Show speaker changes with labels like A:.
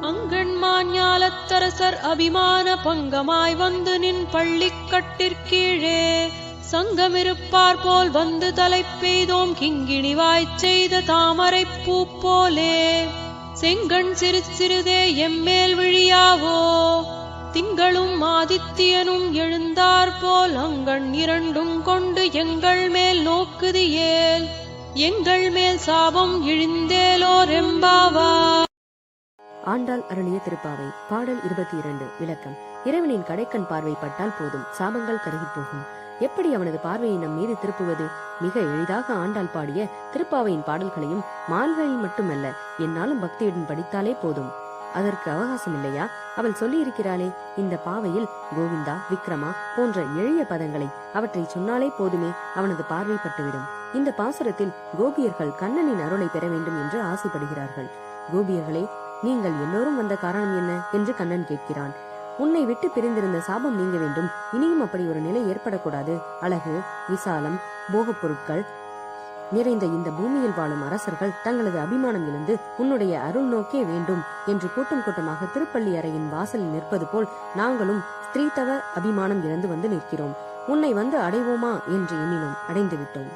A: அங்கண்மான் ஞாலத்தரசர் அபிமான பங்கமாய் வந்து நின் பள்ளிக்கட்டிற்கீழே சங்கமிருப்பார் போல் வந்து தலை பெய்தோம் கிங்கிணிவாய்ச் செய்த தாமரைப் பூ போலே செங்கண் சிறு சிறுதே எம்மேல் விழியாவோ திங்களும் ஆதித்தியனும் எழுந்தார் போல் அங்கண் இரண்டும் கொண்டு எங்கள் மேல் நோக்குது ஏல் எங்கள் மேல் சாபம் இழிந்தேலோர் எம்பாவா.
B: ஆண்டாள் அருளிய திருப்பாவை. பாடல் 22. விளக்கம். இறைவனின் கடைக்கண் பார்வை பட்டால் போதும், சாபங்கள் கருகி போகும். எப்படி அவனது பார்வையை நம் மீது திருப்புவது? மிக எளிதாக ஆண்டாள் பாடிய திருப்பாவையின் பாடல்களையும் மால்களில் மட்டுமல்ல, என்னாலும் பக்தியுடன் படித்தாலே போதும். அதற்கு அவகாசம் இல்லையா? அவள் சொல்லி இருக்கிறாளே, இந்த பாவையில் கோவிந்தா, விக்ரமா போன்ற எளிய பதங்களை அவற்றை சொன்னாலே போதுமே, அவனது பார்வை பட்டுவிடும். இந்த பாசுரத்தில் கோபியர்கள் கண்ணனின் அருளை பெற வேண்டும் என்று ஆசைப்படுகிறார்கள். கோபியர்களே, நீங்கள் எல்லோரும் வந்த காரணம் என்ன என்று கண்ணன் கேட்கிறான். உன்னை விட்டு பிரிந்திருந்த சாபம் நீங்க வேண்டும், இனியும் அப்படி ஒரு நிலை ஏற்படக்கூடாது. அழகு, விசாலம், போகப் பொருட்கள் நிறைந்த இந்த பூமியில் வாழும் அரசர்கள் தங்களது அபிமானம் இழந்து உன்னுடைய அருள் நோக்கே வேண்டும் என்று கூட்டம் கூட்டமாக திருப்பள்ளி அறையின் வாசலில் நிற்பது போல் நாங்களும் ஸ்திரீதவ அபிமானம் இழந்து வந்து நிற்கிறோம். உன்னை வந்து அடைவோமா என்று எண்ணினோம், அடைந்து விட்டோம்.